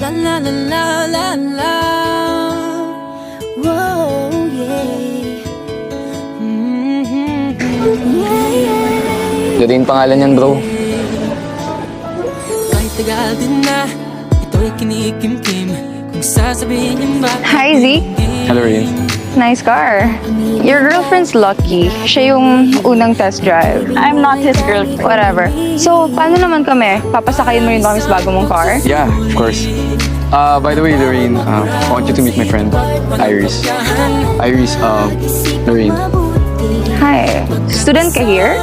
La la la la la la. Whoa, yeah. Yeah, yeah. Lorraine pangalan niyan, bro. Kahit tagal din na, ito'y kinikimkim. Kung sasabihin niya ba? Hi, Z. Hello, Lorraine. Nice car. Your girlfriend's lucky. Siya yung unang test drive. I'm not his girlfriend. Whatever. So, paano naman kami? Papasakayin mo rin kami sa bago mong car? Yeah, of course. By the way, Lorraine, I want you to meet my friend, Iris. Iris, Lorraine. Hi. Student ka here?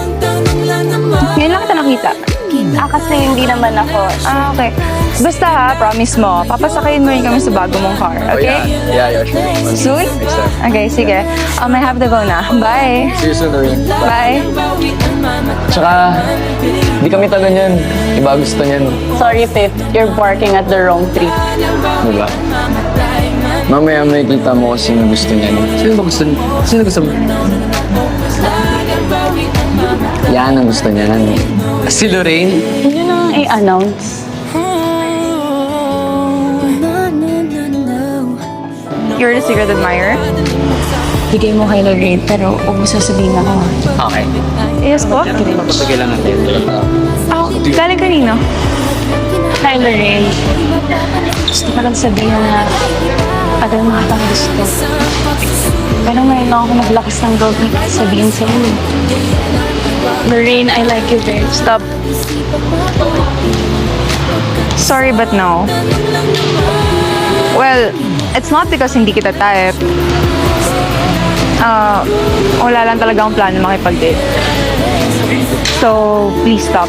Ngayon lang kita nakita. Kasi hindi naman ako. Okay. Basta ha, promise mo, papasakayin mo rin kami sa bago mong car, okay? Oh, yeah, sure. Soon? Next time. Okay, sige. I have to go na. Bye. See you soon, Lorraine. Bye. Tsaka, di kami taga niyan. Iba gusto niyan. Sorry, Fifth. You're barking at the wrong tree. Diba? Mamaya may kita mo kung sino gusto niyan. Sino ba gusto niya? Sino gusto mo? Yan ang gusto niya. Si Lorraine? Yun ang i-announce. You're the secret admirer? Bigay mo kay Lorraine, pero huwag mo sasabihin ako. Okay. Yes po. Papagilan natin. Galing kanino? Hi, Lorraine. Gusto ko lang sabihin na tagal mo kitang gusto. Pero ngayon ako naglakas ng loob na sabihin sa'yo. Lorraine, I like you very much. Stop. Sorry, but no. Well, it's not because hindi kita type. Wala lang talaga akong plano makipag-date. So, please stop.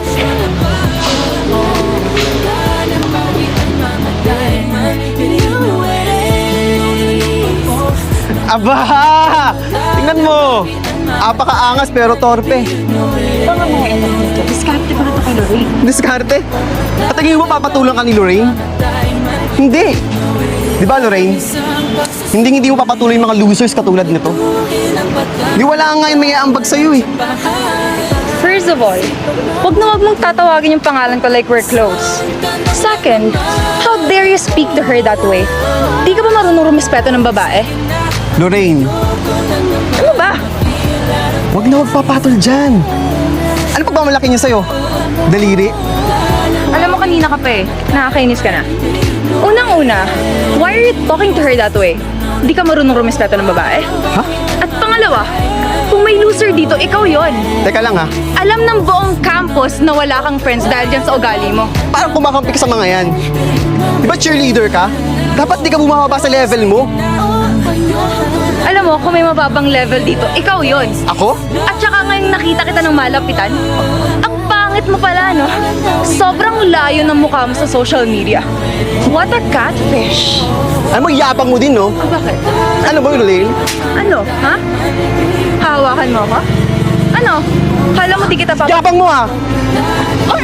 Aba! Tingnan mo! Apaka-angas pero torpe. Ito nga mga ilan dito. Diskarte ko na ito kay Lorraine. Diskarte. At tingin mo papatulang ka ni Lorraine? Hindi. Di ba, Lorraine? Hindi mo papatuloy yung mga losers katulad nito. Di wala nga yung may aambag sa'yo eh. First of all, wag mong tatawagin yung pangalan ko like we're close. Second, how dare you speak to her that way? Di ka ba marunong rumispeto ng babae? Lorraine, Ano ba? wag na magpapatol dyan. Ano pa ba malaki niya sa'yo? Daliri? Alam mo, kanina ka pa eh. Nakakainis ka na. Unang-una, why are you talking to her that way? Di ka marunong rumispeto ng babae? Ha? At pangalawa, kung may loser dito, ikaw yon. Teka lang ha. Alam ng buong campus na wala kang friends dahil dyan sa ugali mo. Parang kumakampi ka sa mga yan. Di ba cheerleader ka? Dapat di ka bumababa sa level mo. Alam mo, kung may mababang level dito, ikaw yon. Ako? At saka ngayong nakita kita ng malapitan, ang pangit mo pala, no? Sobrang layo ng mukha mo sa social media. What a catfish! Ano mo, yapang mo din, no? Ah, bakit? Ano ba, Lorraine? Ano, ha? Hawakan mo ako? Ano? Kala mo di kita pa... Yapang mo, ha? Oy,